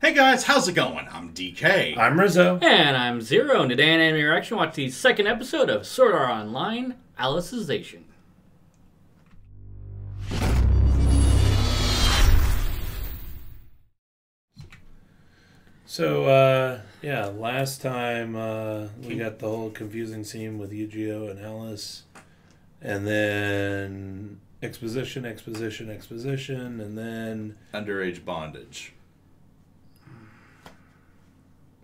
Hey guys, how's it going? I'm DK. I'm Rizzo. And I'm Zero, and today in Anime Reaction, watch the second episode of Sword Art Online, Alicization. So, last time we got the whole confusing scene with Yu-Gi-Oh! And Alice, and then exposition, and then... Underage bondage.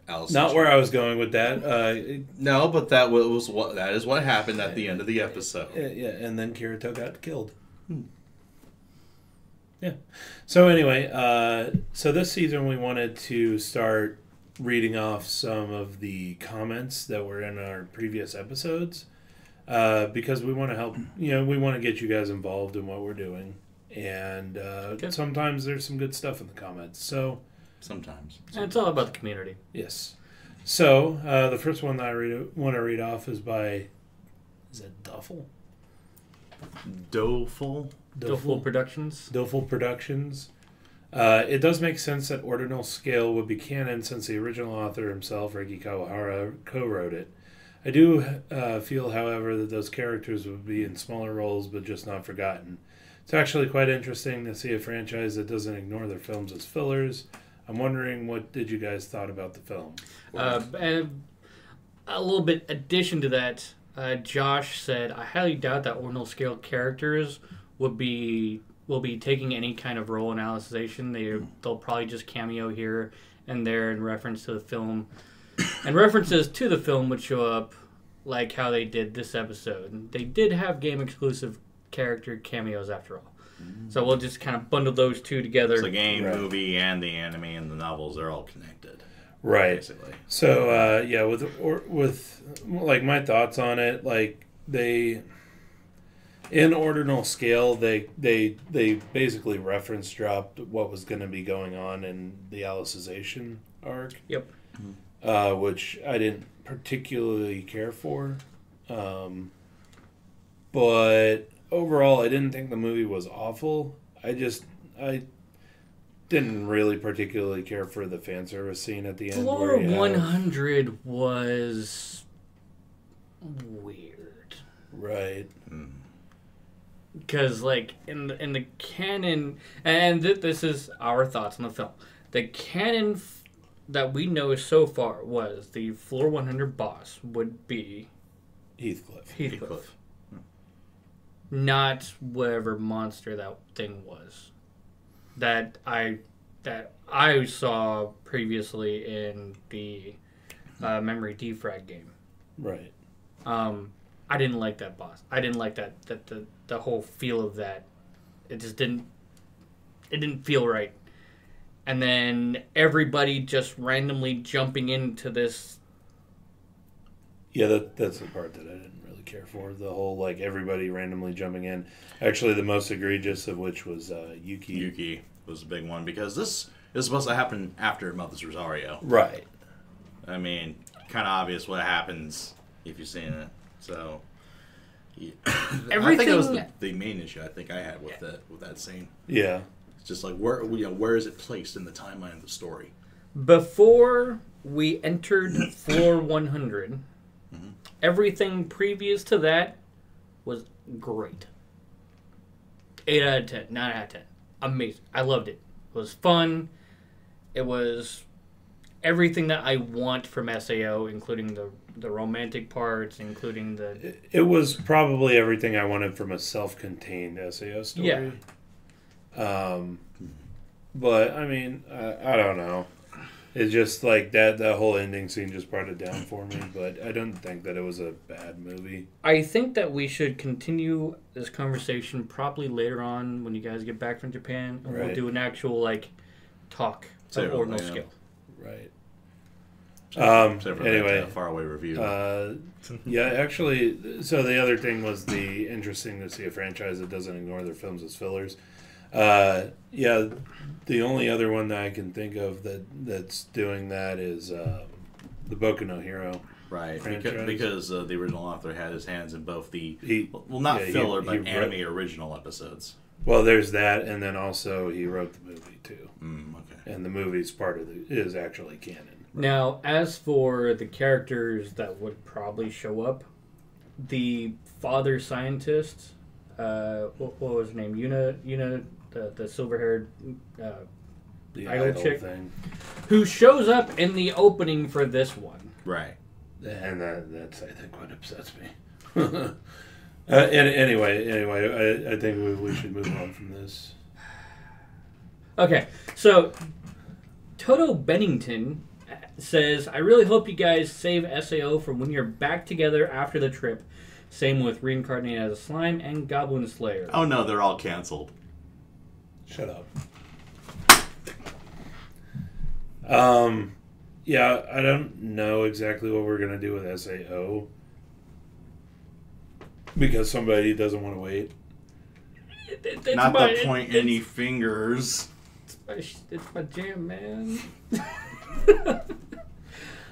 Alice Not where I was going with that. No, but that is what happened at the end of the episode. Yeah, and then Kirito got killed. Yeah. So anyway, so this season we wanted to start reading off some of the comments that were in our previous episodes because we want to help, we want to get you guys involved in what we're doing. And sometimes there's some good stuff in the comments. So Sometimes. And it's all about the community. yes. So the first one that I want to read off is by, is it Duffel? Doful Productions. Doful Productions. It does make sense that ordinal scale would be canon since the original author himself, Reiki Kawahara, co-wrote it. I do feel, however, that those characters would be in smaller roles but just not forgotten. It's actually quite interesting to see a franchise that doesn't ignore their films as fillers. I'm wondering, what did you guys thought about the film? And a little bit addition to that, Josh said, I highly doubt that ordinal scale characters will be taking any kind of role in Alicization. They'll probably just cameo here and there in reference to the film. And references to the film would show up like how they did this episode. They did have game-exclusive character cameos after all. So we'll just kind of bundle those two together. So the game, movie, and the anime and the novels are all connected. Right. Basically. So, with like my thoughts on it, like in ordinal scale, they basically reference dropped what was going to be going on in the Alicization arc. Yep. Which I didn't particularly care for. But overall, I didn't think the movie was awful. I didn't really particularly care for the fan service scene at the end. Floor 100 was weird. Right. Because, like, in the canon, and this is our thoughts on the film, the canon that we know so far was the Floor 100 boss would be Heathcliff. Not whatever monster that thing was that I saw previously in the Memory Defrag game. Right. I didn't like that boss. I didn't like that the whole feel of that. It just didn't feel right. And then everybody just randomly jumping into this. Yeah, that's the part that I didn't really care for. The whole, like, everybody randomly jumping in. Actually, the most egregious of which was Yuki. Yuki was a big one because this is supposed to happen after Mother's Rosario. Right. I mean, kind of obvious what happens if you've seen it. So, yeah. I think that was the main issue I think I had with that scene. Yeah. It's just like where is it placed in the timeline of the story? Before we entered Floor 100, everything previous to that was great. 8 out of 10, 9 out of 10. Amazing. I loved it. It was fun. It was everything that I want from SAO, including the romantic parts, including the... It was probably everything I wanted from a self-contained SAO story. Yeah. But, I mean, I don't know. It's just like that whole ending scene just brought it down for me, but I don't think that it was a bad movie. I think that we should continue this conversation probably later on when you guys get back from Japan, and we'll do an actual, like, talk of ordinal scale. Right. Anyway, faraway review. Yeah, actually, so the other thing was the interesting to see a franchise that doesn't ignore their films as fillers. Yeah, the only other one that I can think of that's doing that is the Boku no Hero. Right, because the original author had his hands in both the not filler, but anime original episodes. Well, there's that, and then also he wrote the movie too. Okay. And the movie's part of is actually canon. Now, as for the characters that would probably show up, the father scientist, what was her name? Yuna, the silver-haired The idol chick thing. who shows up in the opening for this one. Right. And that's, I think, what upsets me. Anyway, I think we should move on from this. Okay, so Toto Bennington says, I really hope you guys save SAO from when you're back together after the trip. Same with Reincarnated as a Slime and Goblin Slayer. Oh no, they're all canceled. Shut up. Yeah, I don't know exactly what we're going to do with SAO. Because somebody doesn't want to wait. Not to point any fingers. It's my jam, man.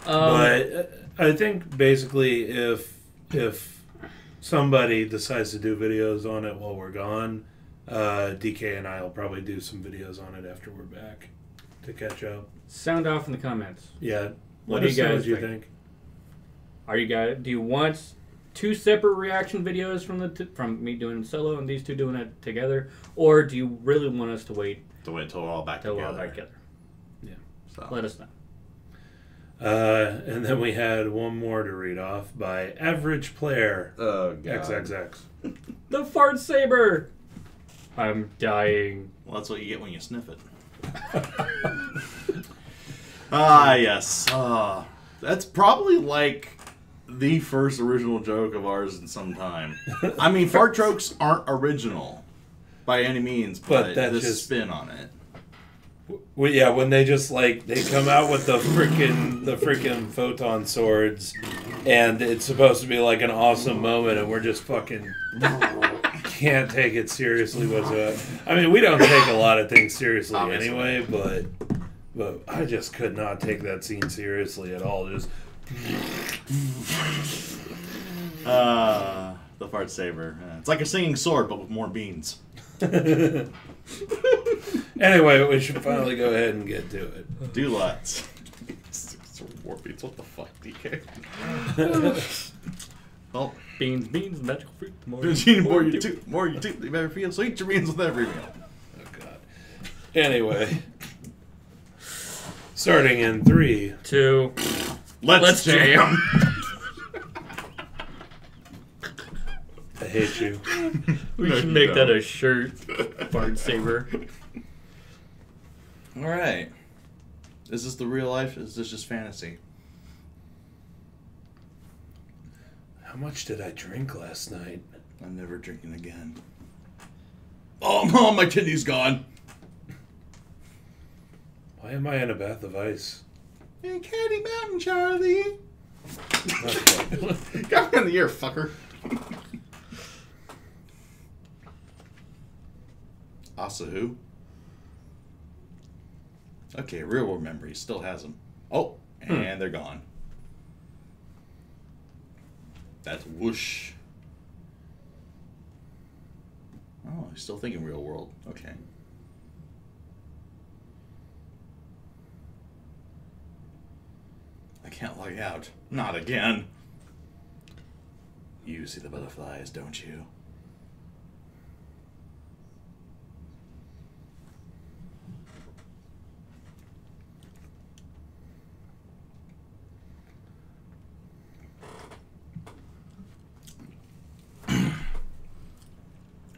But I think basically if somebody decides to do videos on it while we're gone, DK and I will probably do some videos on it after we're back to catch up. Sound off in the comments. Yeah. What do you guys think? Do you want 2 separate reaction videos from me doing solo and these two doing it together, or do you really want us to wait until we're all back together? Yeah. So let us know. And then we had one more to read off by Average Player. Oh, God. XXX. The fart saber! I'm dying. Well, that's what you get when you sniff it. Yes. That's probably like the first original joke of ours in some time. I mean, fart jokes aren't original by any means, but that's this just spin on it. Well, yeah, when they just they come out with the freaking photon swords, and it's supposed to be like an awesome moment, and we're just fucking can't take it seriously whatsoever. I mean, we don't take a lot of things seriously anyway, but I just could not take that scene seriously at all. Just the fart saber. It's like a singing sword, but with more beans. Anyway, we should finally go ahead and get to it. Do lots. War beans. What the fuck, DK? Well, beans, magical fruit. The more you do, the better feel. So eat your beans with every meal. Oh God. Anyway, starting in 3, 2, let's jam. I hate you. We should make that a shirt. Fart saber. All right. Is this the real life? Is this just fantasy? How much did I drink last night? I'm never drinking again. Oh, my kidney's gone. Why am I in a bath of ice? Hey, Candy Mountain, Charlie. Okay. Got me in the ear, fucker. Asa who? Okay, real world memory still has them. Oh, and they're gone. That's whoosh. Oh, he's still thinking real world. Okay. I can't log out. Not again. You see the butterflies, don't you?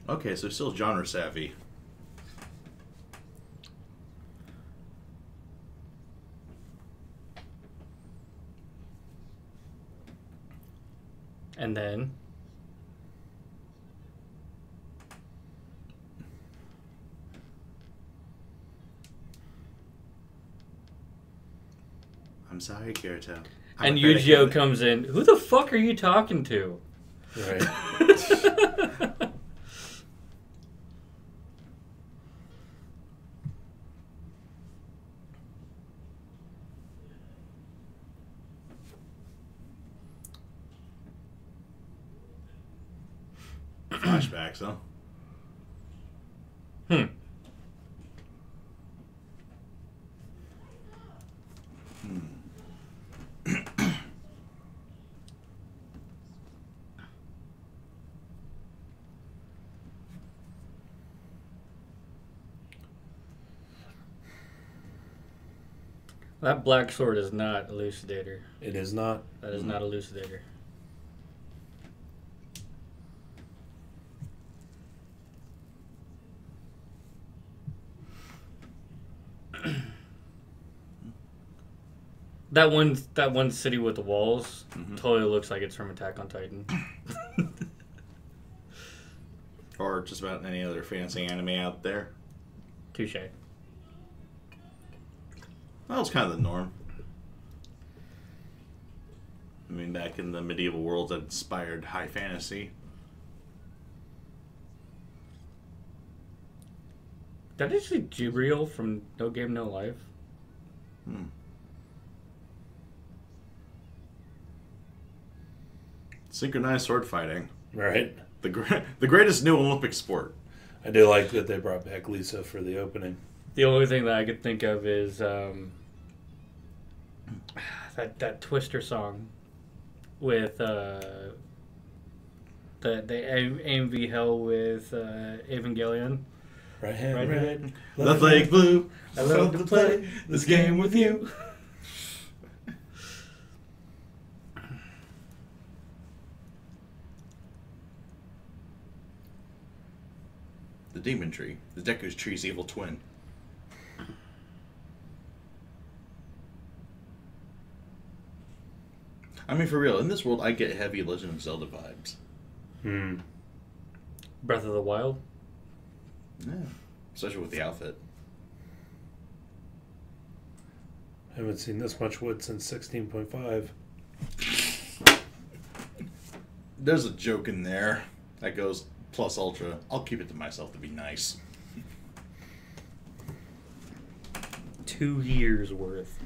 Okay, so still genre savvy. And then I'm sorry, Kirito. And Yu-Gi-Oh comes in. Who the fuck are you talking to? Right. Flashbacks, huh? That black sword is not Elucidator. It is not. That is not Elucidator. That one city with the walls totally looks like it's from Attack on Titan. Or just about any other fancy anime out there. Touche. That was kind of the norm. I mean, back in the medieval worlds that inspired high fantasy. Did I see Jubriel from No Game No Life? Synchronized sword fighting. Right. The greatest new Olympic sport. I do like that they brought back Lisa for the opening. The only thing that I could think of is that Twister song with the AMV Hell with Evangelion. Right hand Right red, Left leg blue. I love to play this game with you. The demon tree. The Deku's tree's evil twin. I mean, for real, in this world, I get heavy Legend of Zelda vibes. Breath of the Wild. Yeah. Especially with the outfit. I haven't seen this much wood since 16.5. There's a joke in there that goes plus ultra. I'll keep it to myself to be nice. 2 years worth.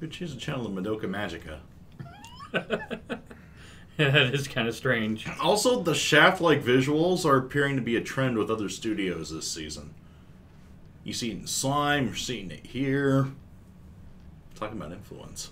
Who choose a channel of Madoka Magica? Yeah, that is kind of strange. Also, the shaft-like visuals are appearing to be a trend with other studios this season. You see it in Slime, you're seeing it here. Talking about influence.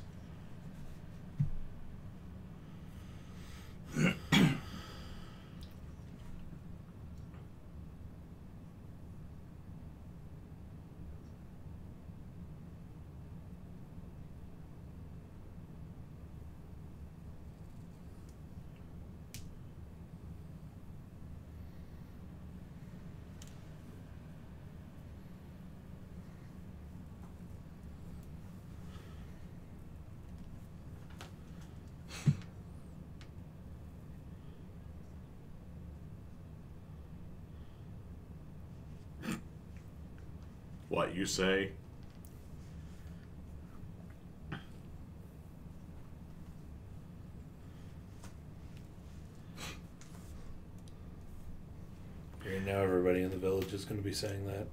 What you say? Right now, everybody in the village is going to be saying that.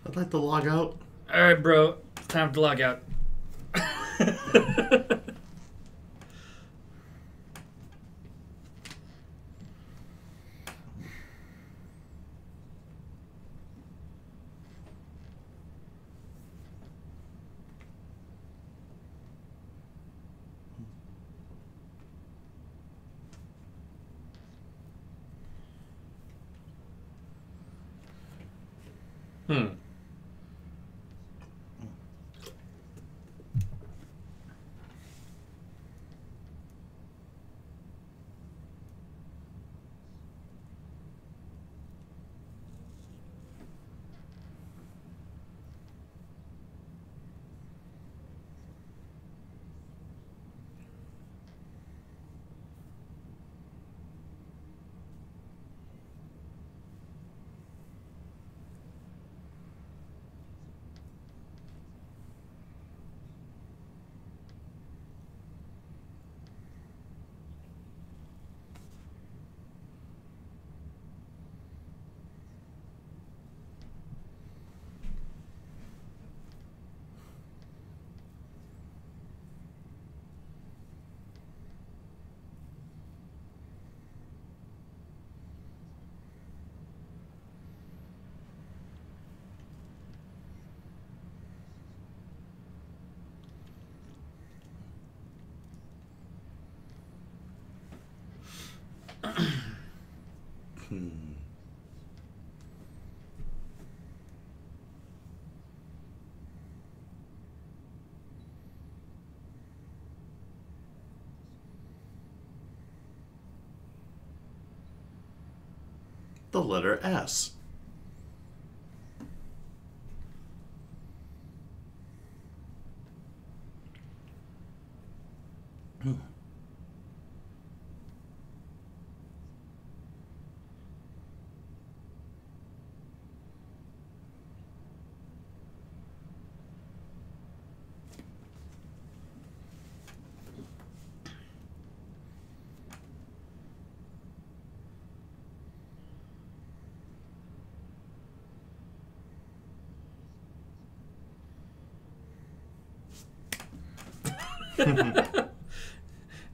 I'd like to log out. All right, bro. It's time to log out. the letter S.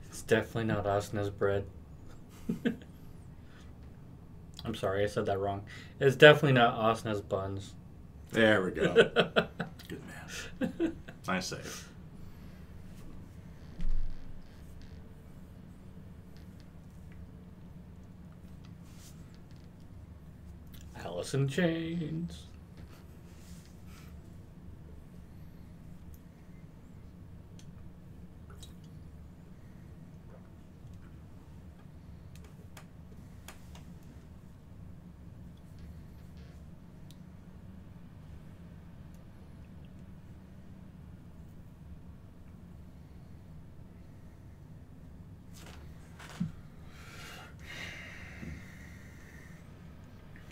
It's definitely not Asna's bread. I'm sorry, I said that wrong. It's definitely not Asna's buns. There we go. Good man. Nice save. Alice in Chains.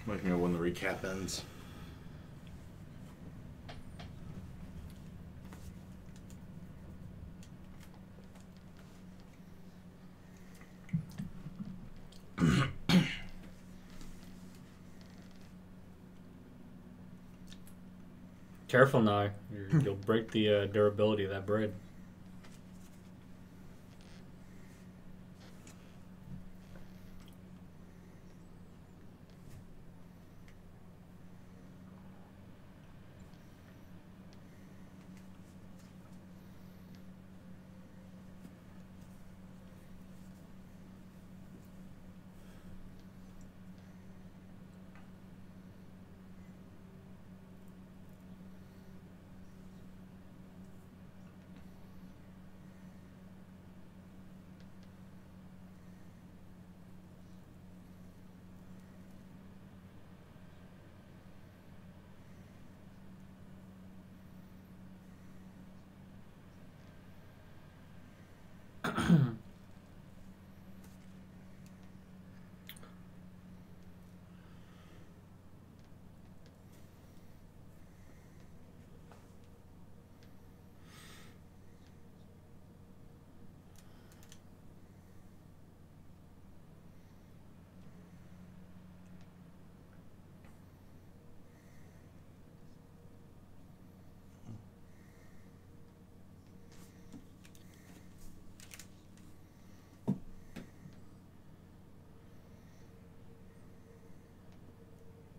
Let me know when the recap ends. Careful now. You'll break the durability of that bread.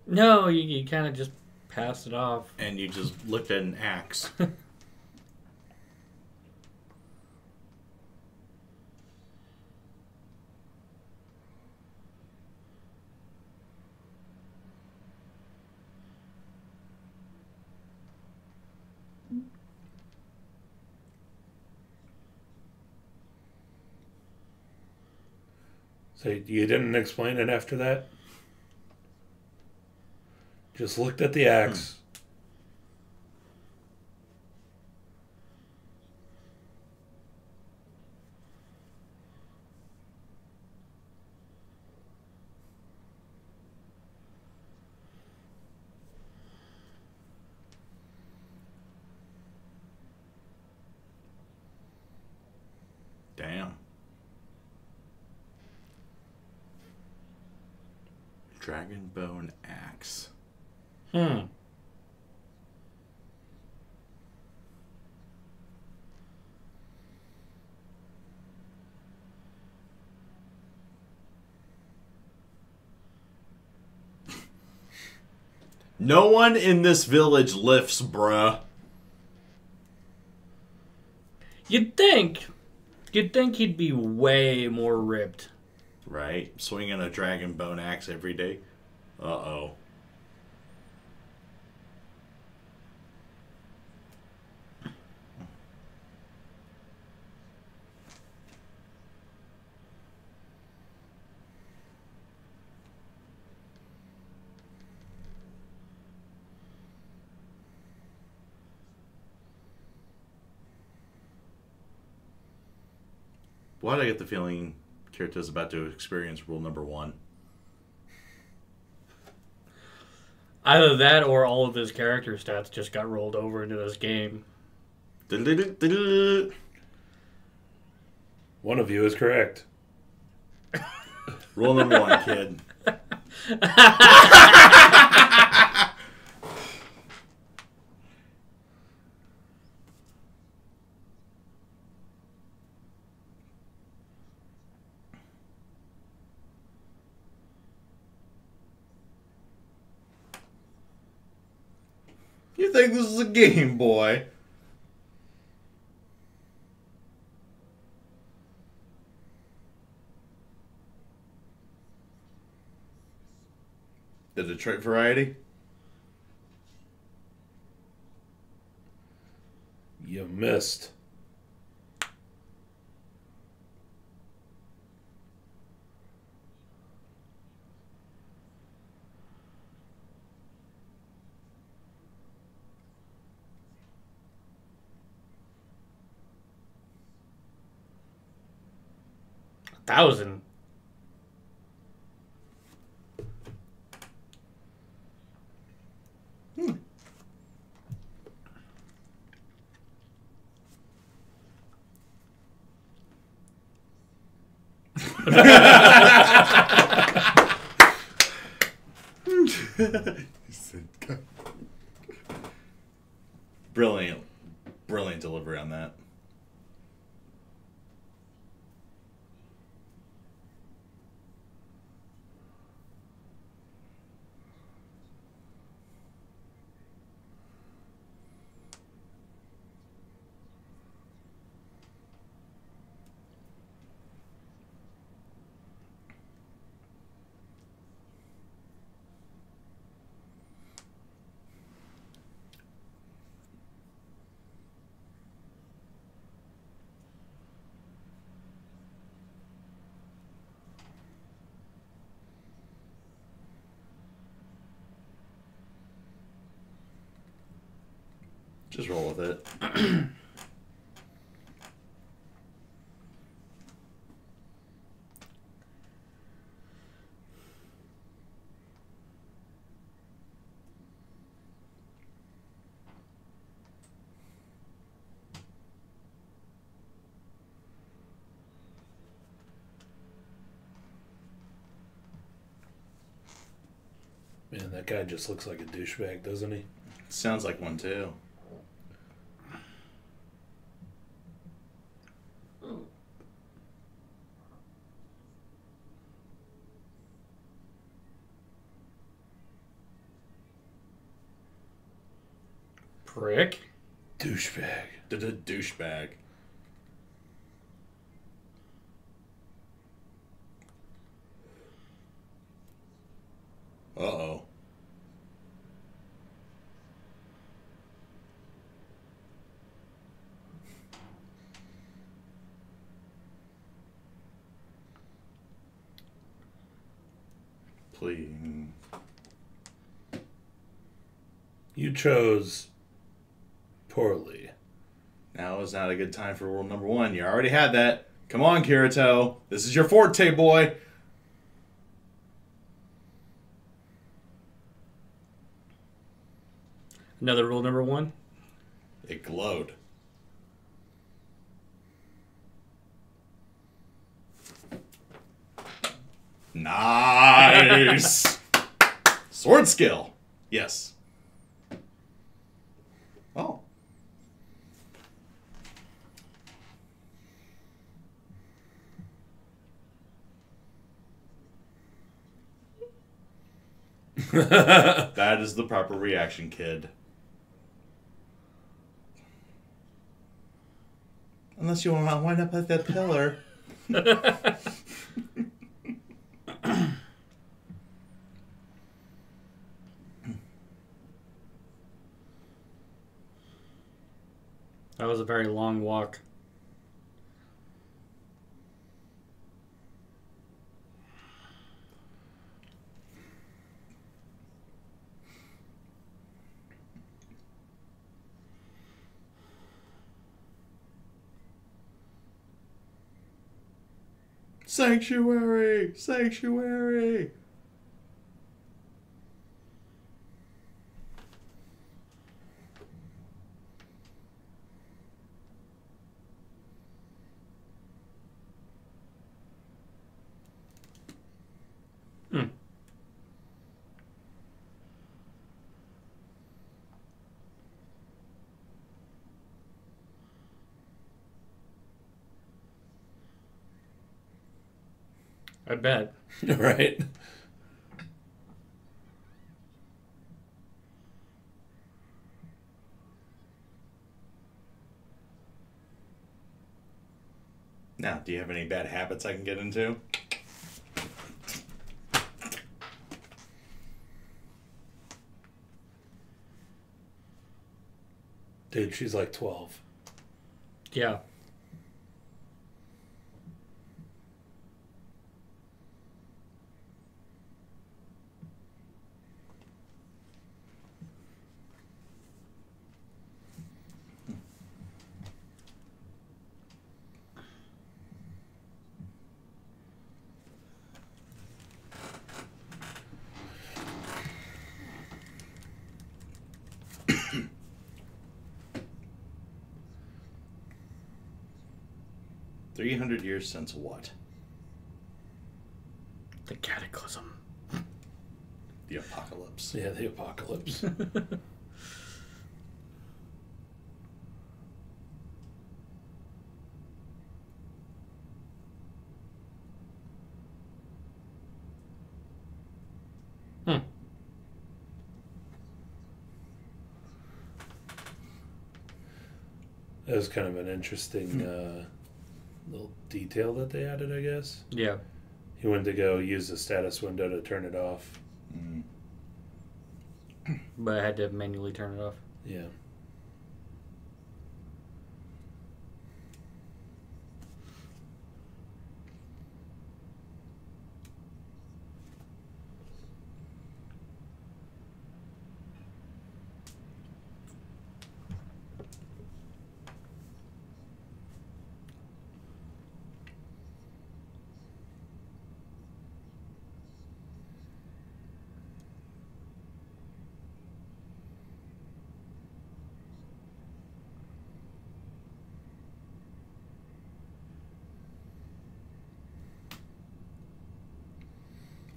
No, you kind of just passed it off. And you just looked at an axe. So you didn't explain it after that? Just looked at the axe. Damn. Dragon bone axe. No one in this village lifts, bruh. You'd think he'd be way more ripped. Right? Swinging a dragon bone axe every day. Uh-oh. Why do I get the feeling Kirito's about to experience rule number 1? Either that or all of his character stats just got rolled over into this game. One of you is correct. Rule number 1, kid. You think this is a game, boy? The Detroit variety? You missed. $1,000. Brilliant. Brilliant delivery on that. Just roll with it. Man, that guy just looks like a douchebag, doesn't he? Sounds like one too. Prick. Douchebag. Douchebag. Uh-oh. Please. You chose poorly. Now is not a good time for rule number 1. You already had that. Come on, Kirito. This is your forte, boy. Another rule number 1. It glowed. Nice. Sword skill. Yes. Oh. That is the proper reaction, kid. Unless you want to wind up at that pillar. That was a very long walk. Sanctuary! Sanctuary! Hmm. I bet. Right. Now, do you have any bad habits I can get into? Dude, she's like 12. Yeah. $300 since what? The cataclysm. The apocalypse. Yeah, the apocalypse. Hmm. That was kind of an interesting little detail that they added, I guess. Yeah. He went to go use the status window to turn it off. Mm. But I had to manually turn it off. Yeah.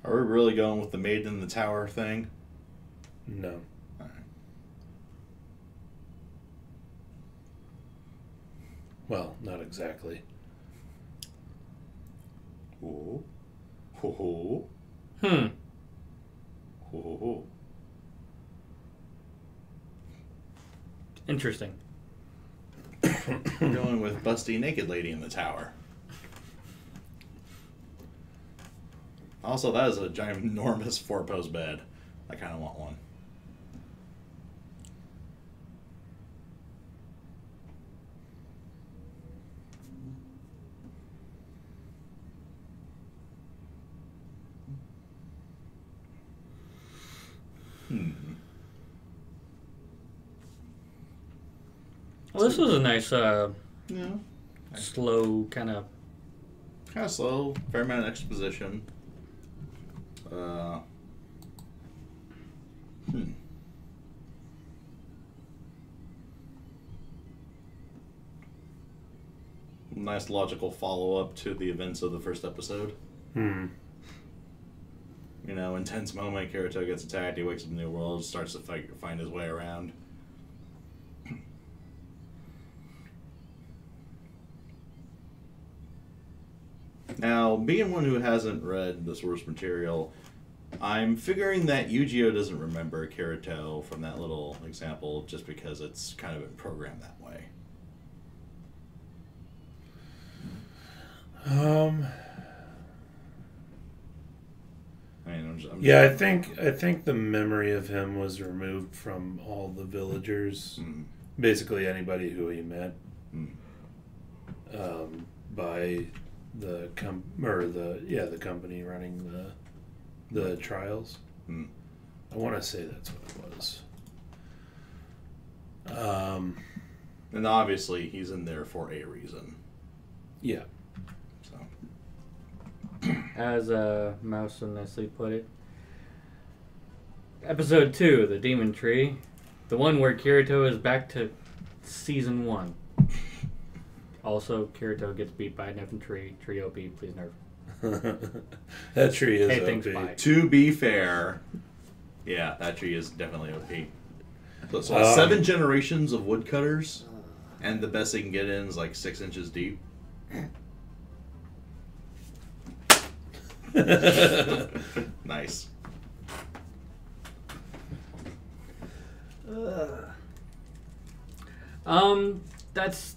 Are we really going with the maiden in the tower thing? No. Alright. Well, not exactly. Oh. Ho ho. Hmm. Ho ho ho. Interesting. We're going with busty naked lady in the tower. Also, that is a ginormous 4-post bed. I kind of want one. Well, this was a nice, Yeah. slow kind of. Kind of slow. Fair amount of exposition. Nice logical follow-up to the events of the first episode. Hmm. You know, intense moment, Kirito gets attacked, he wakes up in the new world, starts to find his way around. Now, being one who hasn't read the source material, I'm figuring that Yu-Gi-Oh! Doesn't remember Kirito from that little example just because it's kind of been programmed that way. I mean, Yeah, I think the memory of him was removed from all the villagers, basically anybody who he met, by the the company running the trials. I want to say that's what it was. And obviously, he's in there for a reason. Yeah. So. as Mouse so nicely put it. Episode 2, The Demon Tree. The one where Kirito is back to Season 1. Also, Kirito gets beat by an effing tree. Tree OP, please nerf. That tree is Hey, OP. thanks, bye. To be fair, yeah, that tree is definitely OP. So 7 generations of woodcutters, and the best they can get in is like 6 inches deep. Nice. That's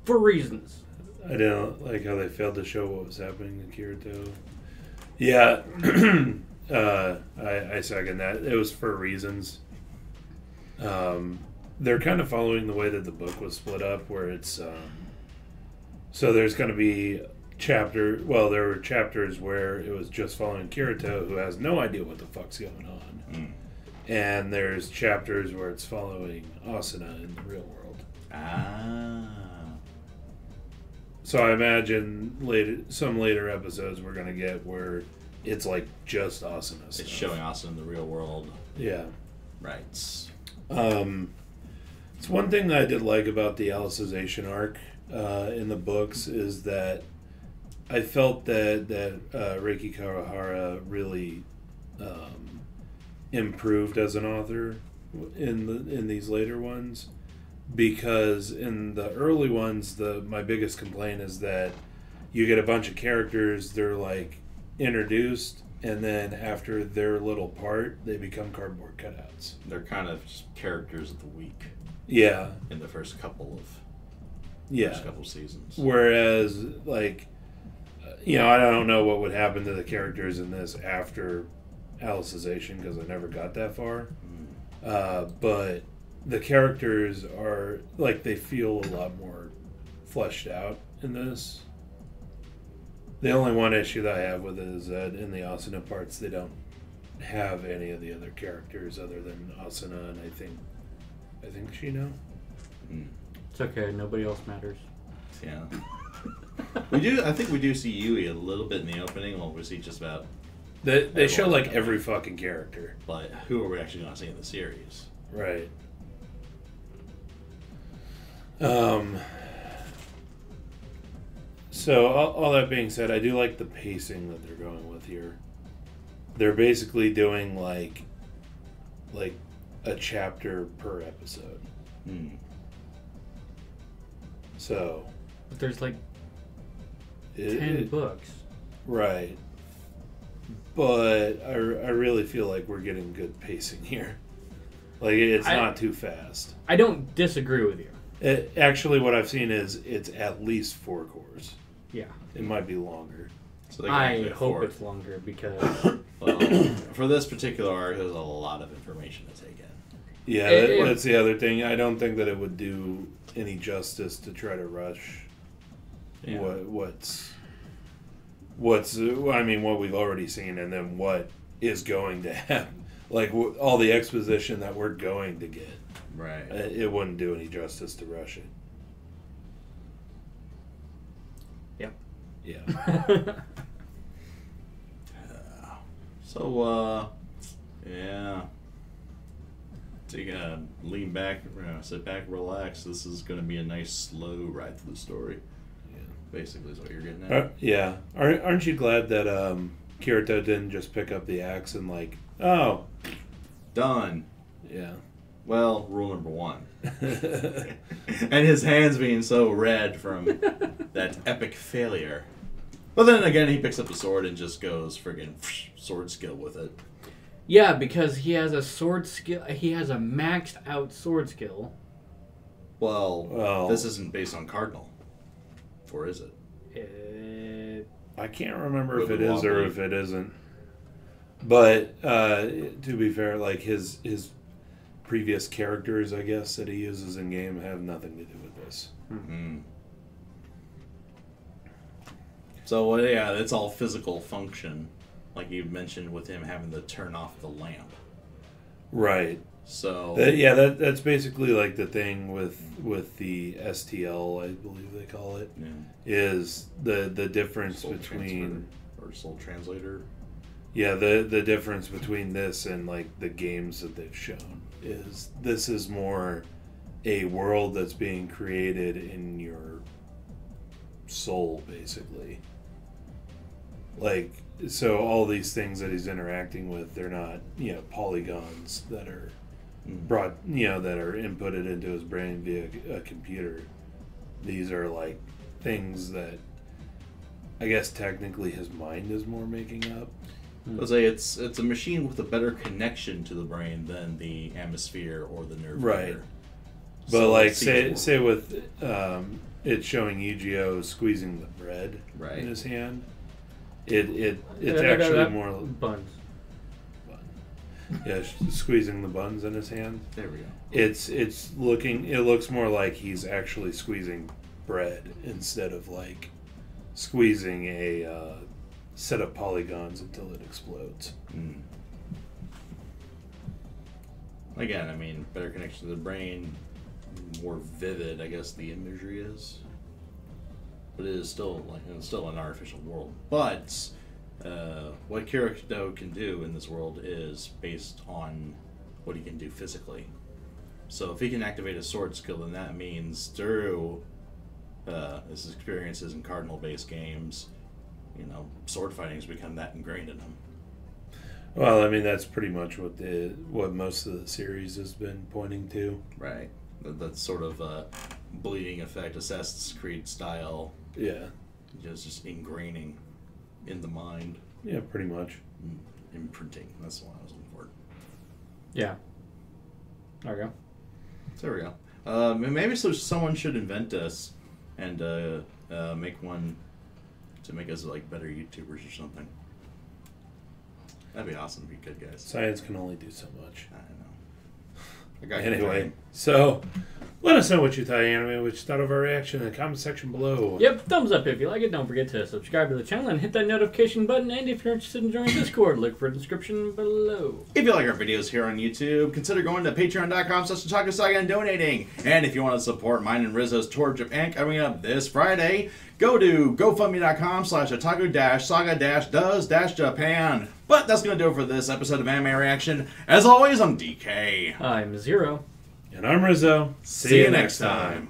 for reasons. I don't like how they failed to show what was happening in Kirito. Yeah, I second that. It was for reasons. They're kind of following the way that the book was split up, where it's so there's going to be there were chapters where it was just following Kirito, who has no idea what the fuck's going on, and there's chapters where it's following Asuna in the real world. So I imagine some later episodes we're going to get where it's like just Asuna stuff. It's showing Asuna in the real world. Yeah. Right. It's one thing that I did like about the Alicization arc in the books is that I felt that Reiki Kawahara really improved as an author in these later ones, because in the early ones my biggest complaint is that you get a bunch of characters, they're like introduced, and then after their little part they become cardboard cutouts. They're kind of just characters of the week. Yeah. In the first couple seasons. Whereas, like, I don't know what would happen to the characters in this after Alicization, because I never got that far. But the characters are, like, they feel a lot more fleshed out in this. The only one issue that I have with it is that in the Asuna parts, they don't have any of the other characters other than Asuna and I think Shino. It's okay, nobody else matters. Yeah. I think we do see Yui a little bit in the opening. Well, we see just about... They show, like, every fucking character. But who are we actually going to see in the series? Right. So, all that being said, I do like the pacing that they're going with here. They're basically doing, like a chapter per episode. So... But there's, like, 10 books. Right. But I really feel like we're getting good pacing here. Like, it's not too fast. I don't disagree with you. Actually, what I've seen is it's at least 4 cores. Yeah. It might be longer. So I hope it's longer because... Well, for this particular arc, there's a lot of information to take in. Yeah, that's the other thing. I don't think that it would do any justice to try to rush what we've already seen, and then what is going to happen. Like, all the exposition that we're going to get. Right. It wouldn't do any justice to rush it. Yep. Yeah. So, yeah. So you gotta lean back, sit back, relax. This is gonna be a nice, slow ride through the story. Yeah. Basically, is what you're getting at. Yeah. Aren't you glad that Kirito didn't just pick up the axe and like, oh, done. Yeah. Well, rule number 1. And his hands being so red from that epic failure. But then again, he picks up a sword and just goes friggin' sword skill with it. Yeah, because he has a sword skill. He has a maxed out sword skill. Well, this isn't based on Cardinal. Or is it? I can't remember if it is or if it isn't. But to be fair, like his previous characters, I guess, that he uses in game have nothing to do with this. Mm-hmm. So yeah, it's all physical function, like you mentioned with him having to turn off the lamp. Right. So that's basically like the thing with the STL, I believe they call it, is the difference Soul between or Soul Translator. Yeah, the difference between this and like the games that they've shown is this is more a world that's being created in your soul, basically. Like, so all these things that he's interacting with, they're not, polygons that are brought, that are inputted into his brain via a computer. These are like things that I guess technically his mind is more making up. I'll say it's a machine with a better connection to the brain than the atmosphere or the nerve. Right. But So like it's say with it showing Yu-Gi-Oh squeezing the bread Right. in his hand, it's actually more buns. yeah, squeezing the buns in his hand. There we go. It looks more like he's actually squeezing bread instead of like squeezing a set of polygons until it explodes. Again, I mean, better connection to the brain, more vivid, I guess the imagery is. But it is still still an artificial world. But what Kirito can do in this world is based on what he can do physically. So if he can activate a sword skill, then that means through his experiences in Cardinal-based games, sword fighting has become that ingrained in him. Well, I mean that's pretty much what most of the series has been pointing to. Right. That's sort of a bleeding effect, Assassin's Creed style. Yeah. Just ingraining in the mind. Yeah, pretty much. Imprinting. That's the one I was looking for. Yeah. There we go. So there we go. Maybe someone should invent us and make one to make us like better YouTubers or something. That'd be awesome if we could, guys. Science can only do so much. I know. I got Anyway, so let us know what you thought of anime, what you thought of our reaction in the comment section below. Yep, thumbs up if you like it. Don't forget to subscribe to the channel and hit that notification button. And if you're interested in joining Discord, look for the description below. If you like our videos here on YouTube, consider going to patreon.com/Otaku Saga and donating. And if you want to support mine and Rizzo's tour of Japan coming up this Friday, go to gofundme.com/Otaku-Saga-Does-Japan. But that's going to do it for this episode of Anime Reaction. As always, I'm DK. I'm Zero. And I'm Rizzo. See you next time.